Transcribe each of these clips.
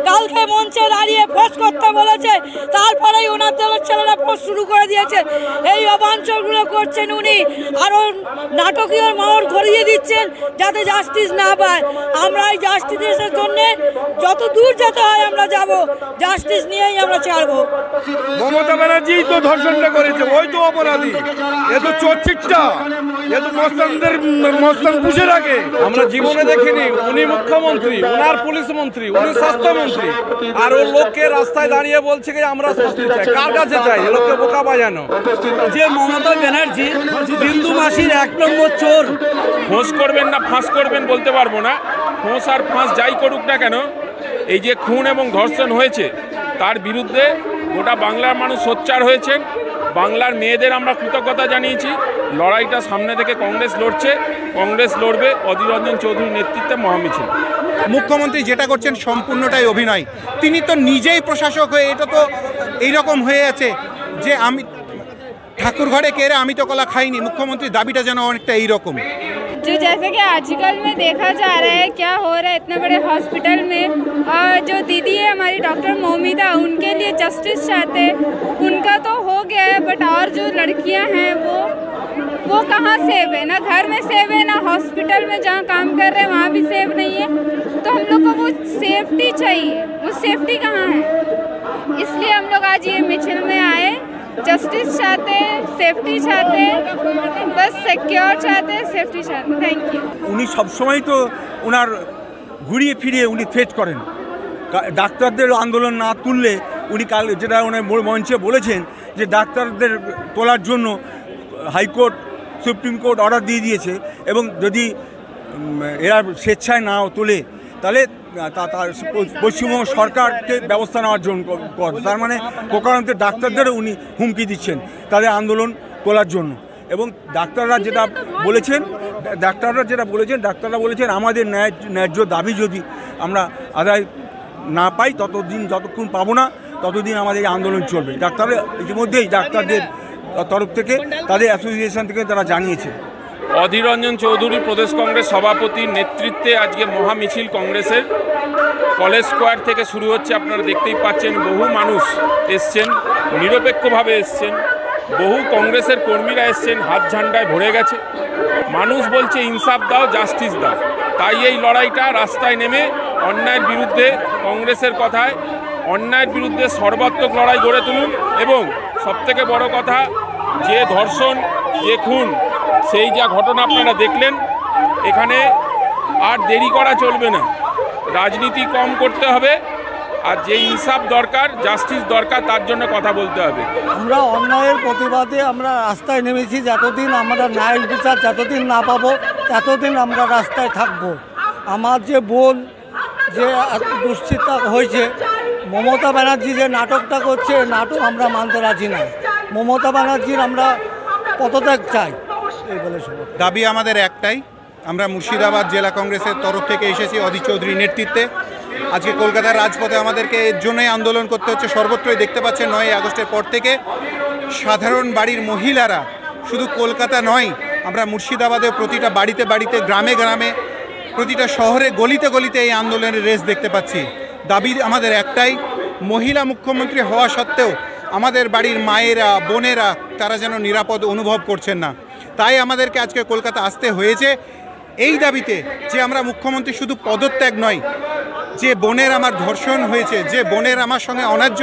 কালকে মঞ্চে দাঁড়িয়ে পোস্ট করতে বলেছে, তারপরেই ওনার দলের ছেলেরা পোস্ট শুরু করে দিয়েছে। এই অবাঞ্ছনগুলো করছেন উনি, আরও নাটকীয় মোড় ঘুরিয়ে দিচ্ছেন যাতে জাস্টিস না পায়। আমরা এই জাস্টিসের জন্যে যত দূর যেতে হয় আমরা যাব, জাস্টিস নিয়েই আমরা ছাড়বো। মমতা ব্যানার্জি তো ধর্ষণটা করেছে, ওই তো অপরাধী, এ তো চোরচিট্টা, এ তো মস্তান পুষে রাখে। আমরা জীবনে দেখিনি উনি মুখ্যমন্ত্রী, ওনার পুলিশ মন্ত্রী, উনি স্বাস্থ্যমন্ত্রী, আর ও লোককে রাস্তায় দাঁড়িয়ে বলছে কি আমরা শাস্তি চাই। কার কাছে চাই? এ লোককে বোকা বাজানো। যে মমতা ব্যানার্জি হিন্দু মাসির 1 নম্বর চোর। ফোঁস করবেন না ফাঁস করবেন বলতে পারবো না, ফোঁস আর ফাঁস যাই করুক না কেন, এই যে খুন এবং ধর্ষণ হয়েছে তার বিরুদ্ধে গোটা বাংলার মানুষ সোচ্চার হয়েছেন। বাংলার মেয়েদের আমরা কৃতজ্ঞতা জানিয়েছি। লড়াইটা সামনে থেকে কংগ্রেস লড়ছে, কংগ্রেস লড়বে অধীর রঞ্জন চৌধুরীর নেতৃত্বে মহামিছিল। মুখ্যমন্ত্রী যেটা করছেন সম্পূর্ণটাই অভিনয়। তিনি তো নিজেই প্রশাসক হয়ে এটা তো এইরকম হয়ে আছে যে আমি ঠাকুর ঘরে কেড়ে আমি তো কলা খাইনি। মুখ্যমন্ত্রীর দাবিটা যেন অনেকটা এইরকম। जो जैसे कि आजकल में देखा जा रहा है क्या हो रहा है इतने बड़े हॉस्पिटल में, और जो दीदी है हमारी डॉक्टर मोमिता, उनके लिए जस्टिस चाहते हैं। उनका तो हो गया है, बट और जो लड़कियां हैं वो कहाँ सेव है? ना घर में सेव है, ना हॉस्पिटल में जहाँ काम कर रहे हैं वहाँ भी सेव नहीं है। तो हम लोग को वो सेफ्टी चाहिए, वो सेफ्टी कहाँ है? इसलिए हम लोग आज ये मिছিল में आए। जस्टिस चाहते हैं, सेफ्टी चाहते हैं, बस सिक्योर चाहते हैं, सेफ्टी चाहते हैं। Thank you. উনি সবসময় তো ওনার ঘুরিয়ে ফিরিয়ে উনি থ্রেট করেন। ডাক্তারদের আন্দোলন না তুললে উনি কাল যেটা ওনার মঞ্চে বলেছেন যে ডাক্তারদের তোলার জন্য হাইকোর্ট সুপ্রিম কোর্ট অর্ডার দিয়ে দিয়েছে, এবং যদি এরা স্বেচ্ছায় না তোলে তাহলে পশ্চিমবঙ্গ সরকারকে ব্যবস্থা নেওয়ার জন্য তার মানে প্রকারান্তে ডাক্তারদেরও উনি হুমকি দিচ্ছেন তাদের আন্দোলন তোলার জন্য। এবং ডাক্তাররা যেটা বলেছেন আমাদের ন্যায্য দাবি যদি আমরা আদায় না পাই যতক্ষণ পাবো না ততদিন আমাদের এই আন্দোলন চলবে। ডাক্তাররা ইতিমধ্যেই ডাক্তারদের তরফ থেকে তাদের অ্যাসোসিয়েশন থেকে তারা জানিয়েছে। অধীর রঞ্জন চৌধুরী প্রদেশ কংগ্রেস সভাপতির নেতৃত্বে আজকে মহামিছিল কংগ্রেসের কলেজ স্কোয়ার থেকে শুরু হচ্ছে। আপনারা দেখতেই পাচ্ছেন বহু মানুষ এসছেন, নিরপেক্ষভাবে এসছেন, বহু কংগ্রেসের কর্মীরা এসছেন, হাত ঝান্ডায় ভরে গেছে। মানুষ বলছে ইনসাফ দাও, জাস্টিস দাও। তাই এই লড়াইটা রাস্তায় নেমে অন্যায়ের বিরুদ্ধে, কংগ্রেসের কথায় অন্যায়ের বিরুদ্ধে সর্বাত্মক লড়াই গড়ে তুলুন। এবং সবথেকে বড় কথা, যে ধর্ষণ, যে খুন, সেই যা ঘটনা আপনারা দেখলেন, এখানে আর দেরি করা চলবে না। রাজনীতি কম করতে হবে, আর যে ইনসাফ দরকার, জাস্টিস দরকার, তার জন্য কথা বলতে হবে। আমরা অন্যায়ের প্রতিবাদে আমরা রাস্তায় নেমেছি। যতদিন আমরা ন্যায় বিচার যতদিন না পাবো ততদিন আমরা রাস্তায় থাকবো। আমার যে বোন যে দুশ্চিন্তা হয়েছে, মমতা ব্যানার্জি যে নাটকটা করছে, নাটক আমরা মানতে রাজি না। মমতা ব্যানার্জির আমরা পদত্যাগ চাই। এই বলে দাবি আমাদের একটাই। আমরা মুর্শিদাবাদ জেলা কংগ্রেসের তরফ থেকে এসেছি অধীর চৌধুরীর নেতৃত্বে। আজকে কলকাতার রাজপথে আমাদেরকে এর জন্যই আন্দোলন করতে হচ্ছে। সর্বত্রই দেখতে পাচ্ছেন 9 আগস্টের পর থেকে সাধারণ বাড়ির মহিলারা, শুধু কলকাতা নয়, আমরা মুর্শিদাবাদে প্রতিটা বাড়িতে বাড়িতে, গ্রামে গ্রামে, প্রতিটা শহরে গলিতে গলিতে এই আন্দোলনের রেস দেখতে পাচ্ছি। দাবি আমাদের একটাই, মহিলা মুখ্যমন্ত্রী হওয়া সত্ত্বেও আমাদের বাড়ির মায়েরা, বোনেরা তারা যেন নিরাপদ অনুভব করছেন না। তাই আমাদেরকে আজকে কলকাতা আসতে হয়েছে এই দাবিতে যে আমরা মুখ্যমন্ত্রী শুধু পদত্যাগ নয়, যে বোনের আমার ধর্ষণ হয়েছে, যে বোনের আমার সঙ্গে অন্যায্য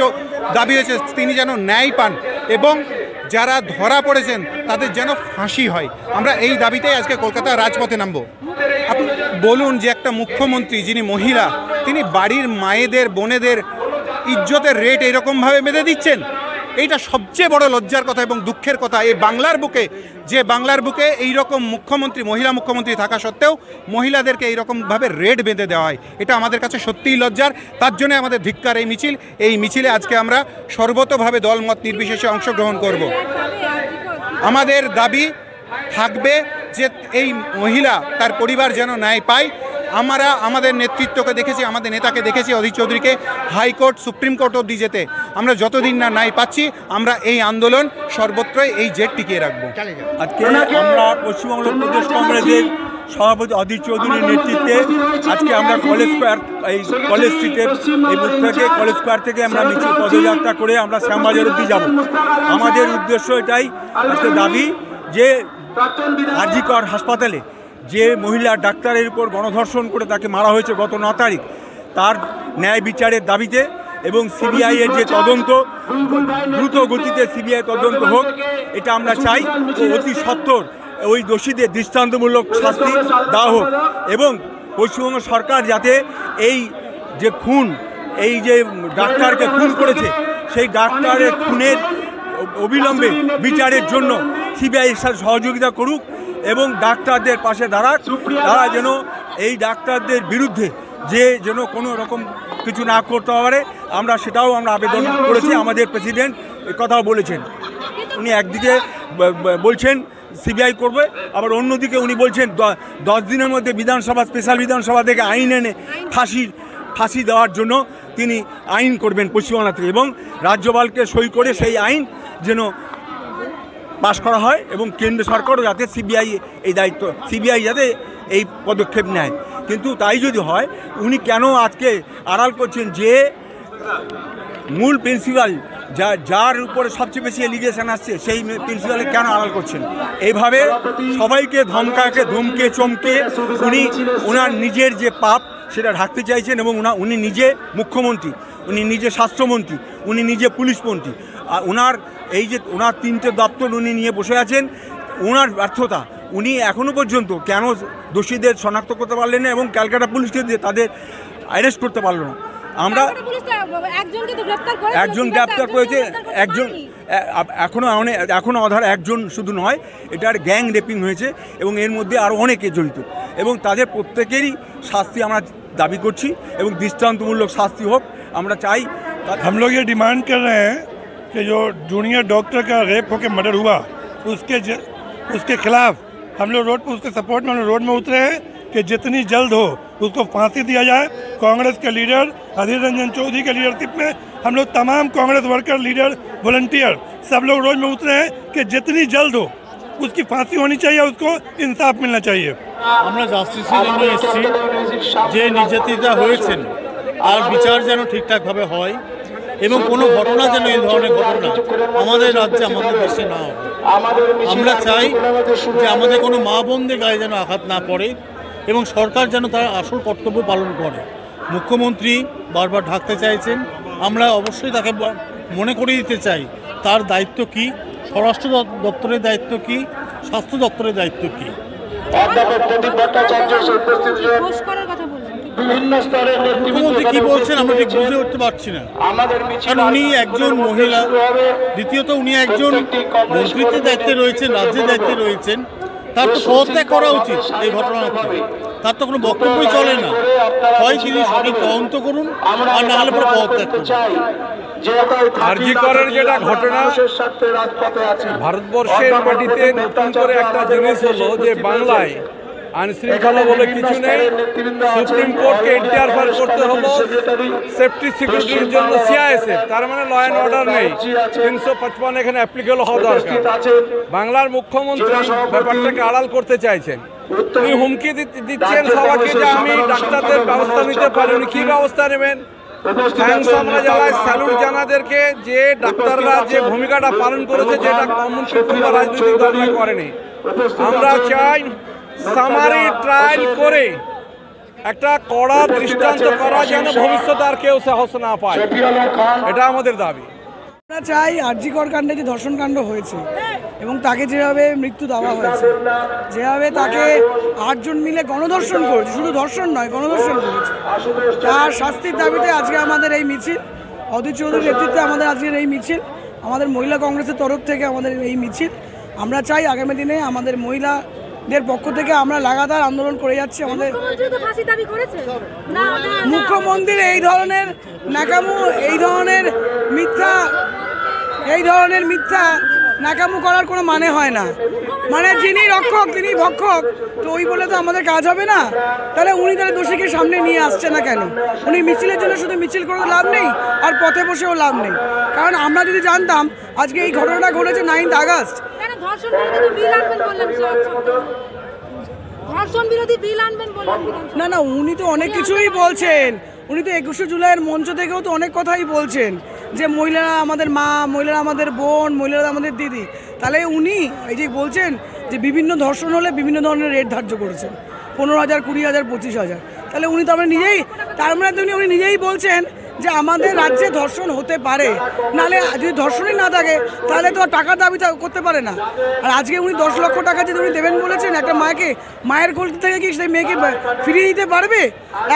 দাবি হয়েছে, তিনি যেন ন্যায় পান, এবং যারা ধরা পড়েছেন তাদের যেন ফাঁসি হয়। আমরা এই দাবিতেই আজকে কলকাতার রাজপথে নামব। আপনি বলুন যে একটা মুখ্যমন্ত্রী যিনি মহিলা, তিনি বাড়ির মায়েদের, বোনেদের ইজ্জতের রেট এরকমভাবে বেঁধে দিচ্ছেন, এইটা সবচেয়ে বড় লজ্জার কথা এবং দুঃখের কথা। এই বাংলার বুকে, যে বাংলার বুকে এইরকম মুখ্যমন্ত্রী, মহিলা মুখ্যমন্ত্রী থাকা সত্ত্বেও মহিলাদেরকে এইরকমভাবে রেট বেঁধে দেওয়া হয়, এটা আমাদের কাছে সত্যিই লজ্জার। তার জন্য আমাদের ধিক্কার এই মিছিল। এই মিছিলে আজকে আমরা সর্বতোভাবে দলমত নির্বিশেষে অংশগ্রহণ করব। আমাদের দাবি থাকবে যে এই মহিলা, তার পরিবার যেন ন্যায় পায়। আমরা আমাদের নেতৃত্বকে দেখেছি, আমাদের নেতাকে দেখেছি, অধীর চৌধুরীকে হাইকোর্ট সুপ্রিম কোর্ট অবধি যেতে। আমরা যতদিন না ন্যায় পাচ্ছি, আমরা এই আন্দোলন সর্বত্রই এই জেট টিকিয়ে রাখবো। আজকে আমরা পশ্চিমবঙ্গ প্রদেশ কংগ্রেসের সভাপতি অধীর চৌধুরীর নেতৃত্বে আজকে আমরা কলেজ স্কোয়ার এই কলেজ স্ট্রিটের এই বুথ থেকে কলেজ স্কোয়ার থেকে আমরা মিছিল পদযাত্রা করে আমরা শ্যামবাজার অবধি যাব। আমাদের উদ্দেশ্য এটাই, আজকে দাবি যে আর.জি. কর হাসপাতালে যে মহিলা ডাক্তারের উপর গণধর্ষণ করে তাকে মারা হয়েছে গত 9 তারিখ, তার ন্যায় বিচারের দাবিতে এবং সিবিআইয়ের যে তদন্ত দ্রুত গতিতে সিবিআই তদন্ত হোক, এটা আমরা চাই। অতি সত্বর ওই দোষীদের দৃষ্টান্তমূলক শাস্তি দেওয়া হোক এবং পশ্চিমবঙ্গ সরকার যাতে এই যে খুন, এই যে ডাক্তারকে খুন করেছে সেই ডাক্তারের খুনের অবিলম্বে বিচারের জন্য সিবিআইয়ের সাথে সহযোগিতা করুক এবং ডাক্তারদের পাশে দাঁড়াক। তারা যেন এই ডাক্তারদের বিরুদ্ধে যেন কোনো রকম কিছু না করতে পারে, সেটাও আমরা আবেদন করেছি। আমাদের প্রেসিডেন্ট কথাও বলেছেন, উনি একদিকে বলছেন সিবিআই করবে, আবার অন্যদিকে উনি বলছেন 10 দিনের মধ্যে বিধানসভা, স্পেশাল বিধানসভা থেকে আইন এনে ফাঁসি দেওয়ার জন্য তিনি আইন করবেন পশ্চিমবাংলা থেকে এবং রাজ্যপালকে সই করে সেই আইন যেন পাশ করা হয় এবং কেন্দ্র সরকারও যাতে সিবিআই যাতে এই পদক্ষেপ নেয়। কিন্তু তাই যদি হয়, উনি কেন আজকে আড়াল করছেন যে মূল প্রিন্সিপাল যার উপরে সবচেয়ে বেশি এলিগেশন আসছে সেই প্রিন্সিপালে কেন আড়াল করছেন? এইভাবে সবাইকে ধমকে চমকে উনি ওনার নিজের যে পাপ সেটা ঢাকতে চাইছেন এবং উনি নিজে মুখ্যমন্ত্রী, উনি নিজে স্বাস্থ্যমন্ত্রী, উনি নিজে পুলিশ মন্ত্রী। আর ওনার 3টে দপ্তর উনি নিয়ে বসে আছেন। ওনার ব্যর্থতা, উনি এখনও পর্যন্ত কেন দোষীদের শনাক্ত করতে পারলেন না এবং ক্যালকাটা পুলিশকে দিয়ে তাদের অ্যারেস্ট করতে পারল না। আমরা একজন গ্রেপ্তার করেছে, এখনও অধার একজন শুধু নয়, এটার গ্যাং রেপিং হয়েছে এবং এর মধ্যে আরও অনেকে জড়িত এবং তাদের প্রত্যেকেরই শাস্তি আমরা দাবি করছি এবং দৃষ্টান্তমূলক শাস্তি হোক আমরা চাই। हम लोग ये डिमांड कर रहे हैं कि जो जूनियर डॉक्टर का रेप होकर मर्डर हुआ उसके खिलाफ हम लोग रोड पर उसके सपोर्ट में रोड में उतरे हैं कि जितनी जल्द हो उसको फांसी दिया जाए। कांग्रेस के लीडर अधीर रंजन चौधरी के लीडरशिप में हम लोग तमाम कांग्रेस वर्कर, लीडर, वॉलंटियर सब लोग रोड में उतरे हैं कि जितनी जल्द हो उसकी फांसी होनी चाहिए, उसको इंसाफ मिलना चाहिए। আমরা জাস্টিসের জন্য এসেছি, যে নির্যাতিতা হয়েছেন আর বিচার যেন ঠিকঠাকভাবে হয় এবং কোনো ঘটনা যেন এই ধরনের ঘটনা আমাদের রাজ্যে, আমাদের দেশে না হয়। আমরা চাই যে আমাদের কোনো মা বোনদের গায়ে যেন আঘাত না পড়ে এবং সরকার যেন তার আসল কর্তব্য পালন করে। মুখ্যমন্ত্রী বারবার ঢাকতে চাইছেন, আমরা অবশ্যই তাকে মনে করিয়ে দিতে চাই তার দায়িত্ব কী, স্বরাষ্ট্র দপ্তরের দায়িত্ব কী, স্বাস্থ্য দপ্তরের দায়িত্ব কী। মুখ্যমন্ত্রী কি বলছেন আমরা ঠিক বুঝে উঠতে পারছি না, কারণ উনি একজন মহিলা, দ্বিতীয়ত উনি একজন মন্ত্রিত্বের দায়িত্বে রয়েছেন, রাজ্যের দায়িত্বে রয়েছেন, তার তো পদত্যাগ করা উচিত। এই ঘটনার তার তো কোনো বক্তব্যই চলে না, হয় তিনি সঠিক তদন্ত করুন আর না হলে পরে পদত্যাগ করুন। আর.জি. করের যেটা ঘটনা, ভারতবর্ষের মাটিতে নতুন করে একটা জিনিস হলো যে বাংলায় আইনশৃঙ্খলা বলে কিছু নেই। সুপ্রিম কোর্টকে ইন্টারফেয়ার করতে হলো সেফটি সিকিউরিটির জন্য সিআইএসএফ, তার মানে ল অ্যান্ড অর্ডার নেই। 355 এখানে অ্যাপ্লিকেবল হওয়া দরকার। বাংলার মুখ্যমন্ত্রী ব্যাপারটাকে আড়াল করতে চাইছেন। উনি হুমকি দিচ্ছেন সবাইকে যে আমি ডাক্তারদের ব্যবস্থা নিতে পারি। উনি কী ব্যবস্থা নেবেন? থ্যাংকস আমরা জানাই স্যালুট জানাদেরকে যে ডাক্তাররা যে ভূমিকাটা পালন করেছে, যেটা কমন পিপল বা রাজনৈতিক দলরা করেনি। আমরা চাই সামারি ট্রায়াল করে একটা কড়া দৃষ্টান্ত করা যেন ভবিষ্যতে আর কেউ সাহস না পায়, এটা আমাদের দাবি। আমরা চাই আর.জি. কর কাণ্ডে যে ধর্ষণ কাণ্ড হয়েছে এবং তাকে যেভাবে মৃত্যু দেওয়া হয়েছে, যেভাবে তাকে 8 জন মিলে গণধর্ষণ করেছে, শুধু ধর্ষণ নয় গণধর্ষণ করেছে, তার শাস্তির দাবিতে আজকে আমাদের এই মিছিল, অধীর চৌধুরীর নেতৃত্বে আমাদের আজকের এই মিছিল, আমাদের মহিলা কংগ্রেসের তরফ থেকে আমাদের এই মিছিল। আমরা চাই আগামী দিনে আমাদের মহিলাদের পক্ষ থেকে আমরা লাগাতার আন্দোলন করে যাচ্ছি। আমাদের মুখ্যমন্ত্রীর এই ধরনের নাকামো, এই ধরনের মিথ্যা নাকামো করার কোনো মানে হয় না। মানে যিনি রক্ষক তিনি ভক্ষক, তো ওই বলে তো আমাদের কাজ হবে না। তাহলে উনি তাহলে দোষীকে সামনে নিয়ে আসছে না কেন? উনি মিছিলের জন্য শুধু মিছিল করে লাভ নেই, আর পথে বসেও লাভ নেই। কারণ আমরা যদি জানতাম আজকে এই ঘটনাটা ঘটেছে 9th আগস্ট, ধর্ষণ বিরোধী বিল আনবেন বললেন। না না, উনি তো অনেক কিছুই বলছেন। উনি তো 21শে জুলাইয়ের মঞ্চ থেকেও তো অনেক কথাই বলছেন যে মহিলারা আমাদের মা, মহিলারা আমাদের বোন, মহিলারা আমাদের দিদি। তাহলে উনি এই যে বলছেন যে বিভিন্ন ধর্ষণ হলে বিভিন্ন ধরনের রেট ধার্য করেছেন, 15,000, 20,000, 25,000। তাহলে উনি তো তার মানে উনি নিজেই বলছেন যে আমাদের রাজ্যে ধর্ষণ হতে পারে, নাহলে যদি ধর্ষণই না থাকে তাহলে তো টাকা দাবি করতে পারে না। আর আজকে উনি 10 লক্ষ টাকা যদি উনি দেবেন বলেছেন একটা মায়ের কোল থেকে কি সেই মেয়েকে ফিরিয়ে দিতে পারবে?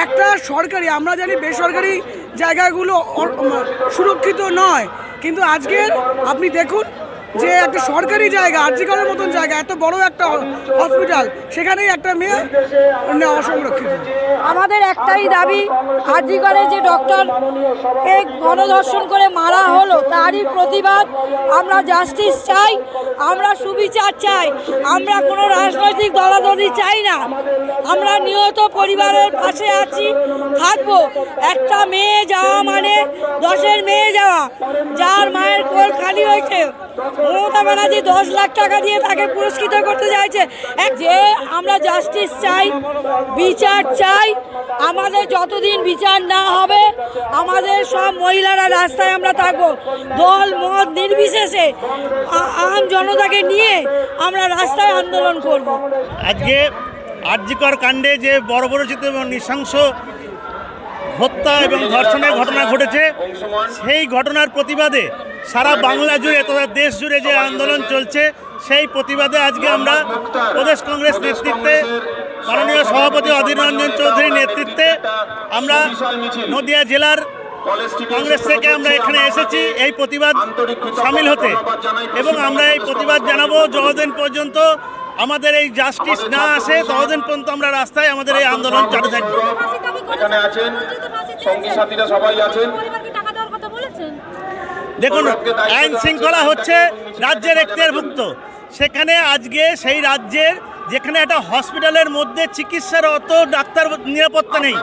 একটা সরকারি, আমরা জানি বেসরকারি জায়গাগুলো সুরক্ষিত নয়, কিন্তু আজকের আপনি দেখুন যে একটা সরকারি জায়গা, আরজিকরের মতন জায়গা, এত বড় একটা হসপিটাল, সেখানেই একটা মেয়ে অসংরক্ষিত। আমাদের একটাই দাবি, আরজিকরে যে ডক্টরকে গণধর্ষণ করে মারা হলো তারই প্রতিবাদ। আমরা জাস্টিস চাই, আমরা সুবিচার চাই, আমরা কোনো রাজনৈতিক দলাদলি চাই না। আমরা নিহত পরিবারের পাশে আছি, থাকবো। একটা মেয়ে যাওয়া মানে 10-এর মেয়ে যাওয়া। যার মায়ের কোল খালি হয়েছে, মমতা ব্যানার্জি 10 লাখ টাকা দিয়ে তাকে পুরস্কৃত করতে চাইছে। যে আমরা জাস্টিস চাই, বিচার চাই। আমাদের যতদিন বিচার না হবে আমাদের সব মহিলারা রাস্তায় আমরা থাকবো, দল মত নির্বিশেষে আম জনতাকে নিয়ে আমরা রাস্তায় আন্দোলন করব। আজকে আরজিকর কাণ্ডে যে বর্বরচিত এবং নৃশংস হত্যা এবং ধর্ষণের ঘটনা ঘটেছে, সেই ঘটনার প্রতিবাদে সারা বাংলা জুড়ে তথা দেশ জুড়ে যে আন্দোলন চলছে, সেই প্রতিবাদে আজকে আমরা প্রদেশ কংগ্রেস নেতৃত্বে মাননীয় সভাপতি অধীর রঞ্জন চৌধুরীর নেতৃত্বে আমরা নদিয়া জেলার কংগ্রেস থেকে আমরা এখানে এসেছি এই প্রতিবাদ সামিল হতে, এবং আমরা এই প্রতিবাদ জানাবো যতদিন পর্যন্ত আমাদের এই জাস্টিস না আসে, ততদিন পর্যন্ত আমরা রাস্তায় আমাদের এই আন্দোলন চালু থাকবে। এখানে আছেন সঙ্গী সাথীরা সবাই আছেন। দেখুন, আইন শৃঙ্খলা হচ্ছে রাজ্যের এখতিয়ারভুক্ত। সেখানে আজকে সেই রাজ্যের যেখানে একটা হসপিটালের মধ্যে চিকিৎসারত ডাক্তার নিরাপত্তা নেই,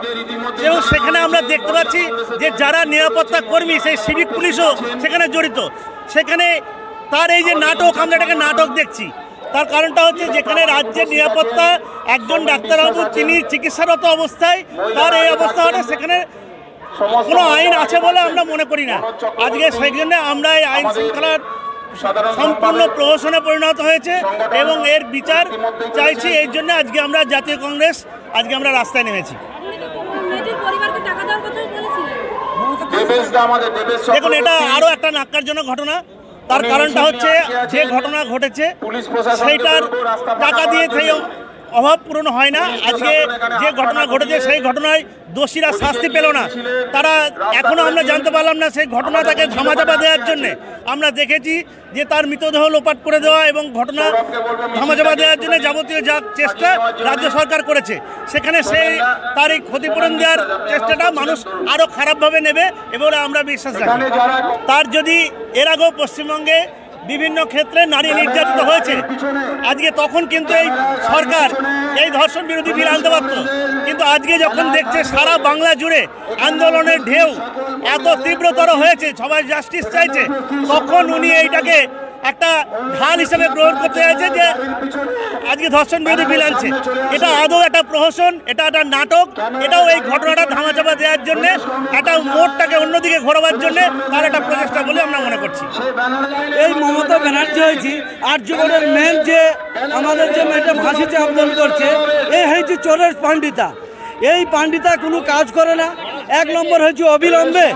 এবং সেখানে আমরা দেখতে পাচ্ছি যে যারা নিরাপত্তা কর্মী, সেই সিভিক পুলিশও সেখানে জড়িত। সেখানে তার এই যে নাটক, আমরা এটাকে নাটক দেখছি, তার কারণটা হচ্ছে যেখানে রাজ্যের নিরাপত্তা, একজন ডাক্তারবাবু তিনি চিকিৎসারত অবস্থায় তার এই অবস্থা হলে সেখানে কোনো আইন আছে বলে আমরা মনে করি না। আজকে সেই জন্য আমরা এই আইন শৃঙ্খলার সম্পূর্ণ প্রহসনে পরিণত হয়েছে এবং এর বিচার চাইছি। এই জন্য আজকে আমরা জাতীয় কংগ্রেস আজকে আমরা রাস্তায় নেমেছি। দেখুন, এটা আরও একটা ন্যাক্কারজনক ঘটনা। তার কারণটা হচ্ছে যে ঘটনা ঘটেছে সেইটার টাকা দিয়ে সেই অভাব পূরণ হয় না। আজকে যে ঘটনা ঘটেছে সেই ঘটনায় দোষীরা শাস্তি পেল না, তারা এখনও আমরা জানতে পারলাম না সেই ঘটনাটাকে ধামাচাপা দেওয়ার জন্যে আমরা দেখেছি যে তার মৃতদেহ লোপাট করে দেওয়া এবং ঘটনা ধামাচাপা দেওয়ার জন্য যাবতীয় যা চেষ্টা রাজ্য সরকার করেছে, সেখানে সেই তার এই ক্ষতিপূরণ দেওয়ার চেষ্টাটা মানুষ আরও খারাপভাবে নেবে এবং আমরা বিশ্বাস রাখি। তার যদি এর আগেও পশ্চিমবঙ্গে বিভিন্ন ক্ষেত্রে নারী নির্যাতিত হয়েছে, আজকে তখন কিন্তু এই সরকার এই ধর্ষণ বিরোধী বিল আনতে পারত, কিন্তু আজকে যখন দেখছে সারা বাংলা জুড়ে আন্দোলনের ঢেউ এত তীব্রতর হয়েছে, সবাই জাস্টিস চাইছে, তখন উনি এইটাকে একটা ঢাল হিসেবে গ্রহণ করতে চাইছে যে আজকে ধর্ষণ বিরোধী বিল আনছে। এটা আদৌ একটা প্রহসন, এটা একটা নাটক, এটাও এই ঘটনাটা ধামাচাপা দেওয়ার জন্য, একটা মোড়টাকে অন্যদিকে ঘোরাবার জন্য তার একটা প্রচেষ্টা বলে আমরা মনে করছি। এই মমতা ব্যানার্জি হয়েছি আরজিকরের মেন যে আমাদের যে মেয়েটা ফাঁসিতে আবেদন করছে, এই হয়েছে চোরের পাণ্ডিতা। এই পাণ্ডিতা কোনো কাজ করে না। 1 নম্বর হয়েছে অবিলম্বে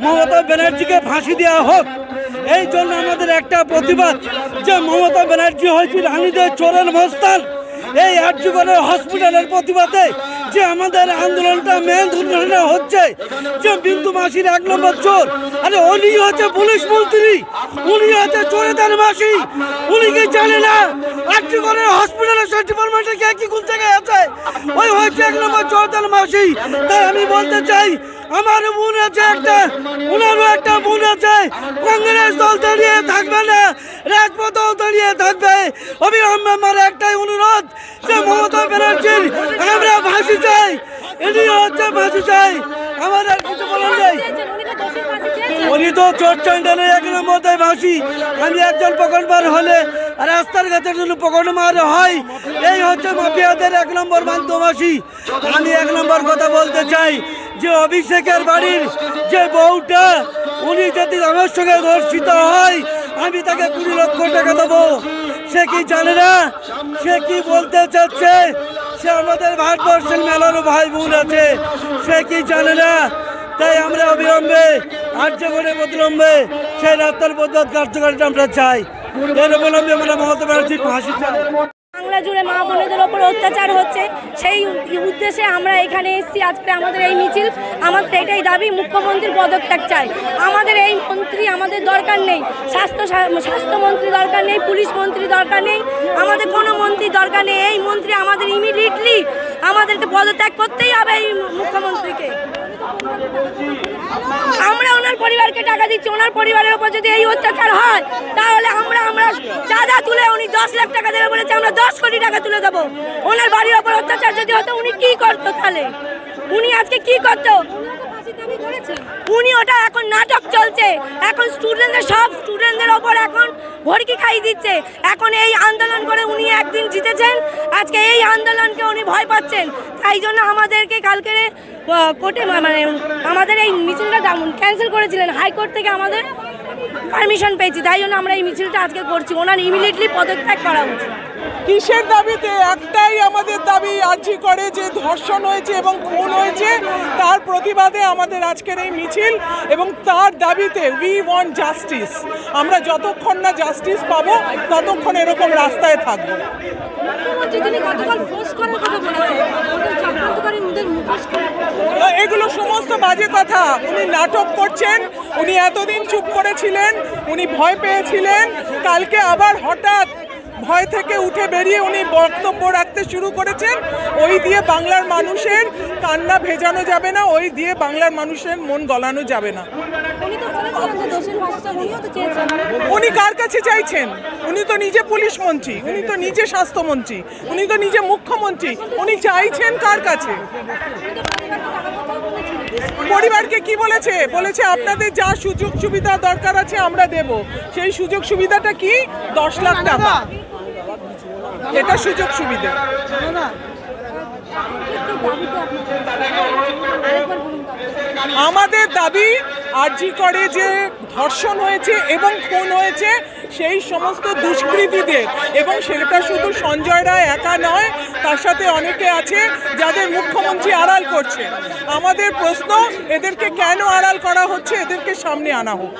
মমতা ব্যানার্জিকে ফাঁসি দেওয়া হোক। এই জন্য আমাদের একটা প্রতিবাদ যে মমতা ব্যানার্জি হয়েছে রানীদের চোরের মস্তান। এই আরজিকরের হসপিটালের প্রতিবাদে যে আমাদের আন্দোলনটা মেন দুর্ঘটনা হচ্ছে যে বিন্দু মাসির 1 নম্বর চোর, আরে উনি হচ্ছে পুলিশ মন্ত্রী, উনি হচ্ছে চোরেদের মাসি, উনি কি জানে না আরজিকরের হসপিটালের সেই ডিপার্টমেন্টে কে কি কোন জায়গায় আছে? ওই হচ্ছে 1 নম্বর চোরেদের মাসি। তাই আমি বলতে চাই, আমার বোন আছে একটা, ওনারও একটা বোন আছে, কংগ্রেস দল দাঁড়িয়ে থাকবে না, রাজপথও দাঁড়িয়ে থাকবে। অবিলম্বে আমার একটাই অনুরোধ যে মমতা ব্যানার্জির আমরা ফাঁসি চাই, ইনি হচ্ছে ফাঁসি চাই, আমাদের কিছু বলার নেই। উনি তো চোর চান্ডালে 1 নম্বর ফাঁসি। আমি একজন প্রকল্পের হলে আর রাস্তার ঘাটের জন্য পকেট মারা হয়। এই হচ্ছে মাফিয়াদের 1 নম্বর মাধ্যমাসী। আমি 1 নম্বর কথা বলতে চাই যে অভিষেকের বাড়ির যে বউটা, উনি যদি আমার সঙ্গে ধর্ষিত হয়, আমি তাকে 20 লক্ষ টাকা দেবো। সে কি জানে না? সে কি বলতে চাচ্ছে? সে আমাদের ভারতবর্ষের মেলানো ভাই বোন আছে, সে কি জানে না? তাই আমরা অবিলম্বে আর্যগণে অবিলম্বে সেই রাস্তার পদ্ধত কার্যকারিতা আমরা চাই। এর অবলম্বে আমরা মমতা ব্যানার্জির ফাঁসি চাই। বাংলা জুড়ে মা বোনেদের ওপর অত্যাচার হচ্ছে, সেই উদ্দেশ্যে আমরা এখানে এসেছি। আজকে আমাদের এই মিছিল, আমাদের এটাই দাবি, মুখ্যমন্ত্রীর পদত্যাগ চাই। আমাদের এই মন্ত্রী আমাদের দরকার নেই, স্বাস্থ্যমন্ত্রী দরকার নেই, পুলিশ মন্ত্রী দরকার নেই, আমাদের কোনো মন্ত্রী দরকার নেই। এই মন্ত্রী আমাদের ইমিডিয়েটলি আমাদেরকে পদত্যাগ করতেই হবে এই মুখ্যমন্ত্রীকে। আমরা ওনার পরিবারকে টাকা দিচ্ছি, ওনার পরিবারের উপর যদি এই অত্যাচার হয় তাহলে আমরা চাঁদা তুলে, উনি 10 লাখ টাকা দেবে বলেছে, আমরা 10 কোটি টাকা তুলে দেবো। ওনার বাড়ির ওপর অত্যাচার যদি হতো উনি কি করতো? তাহলে উনি আজকে কি করতো? উনি ওটা এখন নাটক চলছে, এখন সব স্টুডেন্টদের ওপর এখন ভড়কি খাইয়ে দিচ্ছে। এখন এই আন্দোলন করে উনি একদিন জিতেছেন, আজকে এই আন্দোলনকে উনি ভয় পাচ্ছেন। তাই জন্য আমাদেরকে কালকে কোর্টে আমাদের এই মিছিলটা ক্যান্সেল করেছিলেন, হাইকোর্ট থেকে আমাদের পারমিশন পেয়েছি। তাই জন্য আমরা এই মিছিলটা আজকে করছি। ওনার ইমিডিয়েটলি পদত্যাগ করা উচিত। কিসের দাবিতে? একটাই আমাদের দাবি, আরজি করে যে ধর্ষণ হয়েছে এবং খুন হয়েছে তার প্রতিবাদে আমাদের আজকের এই মিছিল, এবং তার দাবিতে উই ওয়ান্ট জাস্টিস। আমরা যতক্ষণ না জাস্টিস পাবো ততক্ষণ এরকম রাস্তায় থাকবো। এগুলো সমস্ত বাজে কথা। উনি নাটক করছেন, উনি এতদিন চুপ করেছিলেন, উনি ভয় পেয়েছিলেন, কালকে আবার হঠাৎ ভয় থেকে উঠে বেরিয়ে উনি বক্তব্য রাখতে শুরু করেছেন। ওই দিয়ে বাংলার মানুষের কান্না ভেজানো যাবে না, ওই দিয়ে বাংলার মানুষের মন গলানো যাবে না। উনি কার কাছে চাইছেন? উনি তো নিজে পুলিশ মন্ত্রী, উনি তো নিজে স্বাস্থ্যমন্ত্রী, উনি তো নিজে মুখ্যমন্ত্রী। উনি চাইছেন কার কাছে? পরিবারকে কি বলেছে? বলেছে আপনাদের যা সুযোগ সুবিধা দরকার আছে আমরা দেব। সেই সুযোগ সুবিধাটা কি? 10 লাখ টাকা। এটা সুযোগ সুবিধা। আমাদের দাবি, আরজি করে যে ধর্ষণ হয়েছে এবং খুন হয়েছে সেই সমস্ত দুষ্কৃতীদের, এবং সেটা শুধু সঞ্জয় রায় একা নয়, তার সাথে অনেকে আছে যাদের মুখ্যমন্ত্রী আড়াল করছে। আমাদের প্রশ্ন, এদেরকে কেন আড়াল করা হচ্ছে? এদেরকে সামনে আনা হোক।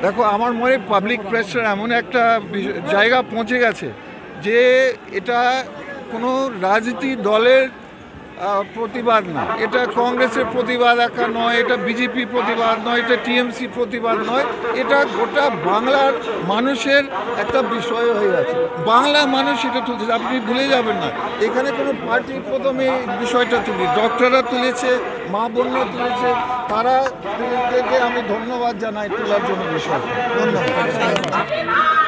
দেখো, আমার মনে পাবলিক প্রেসার এমন একটা জায়গা পৌঁছে গেছে যে এটা কোনো রাজনীতি দলের প্রতিবাদ না, এটা কংগ্রেসের প্রতিবাদ একা নয়, এটা বিজেপি প্রতিবাদ নয়, এটা টিএমসি প্রতিবাদ নয়, এটা গোটা বাংলার মানুষের একটা বিষয় হয়ে গেছে। বাংলার মানুষ এটা তুলছে, আপনি ভুলে যাবেন না। এখানে কোনো পার্টির প্রথমে বিষয়টা তুলি, ডক্টররা তুলেছে, মা বোনরা তুলেছে, তারা থেকে আমি ধন্যবাদ জানাই তোলার জন্য বিষয়টা। ধন্যবাদ।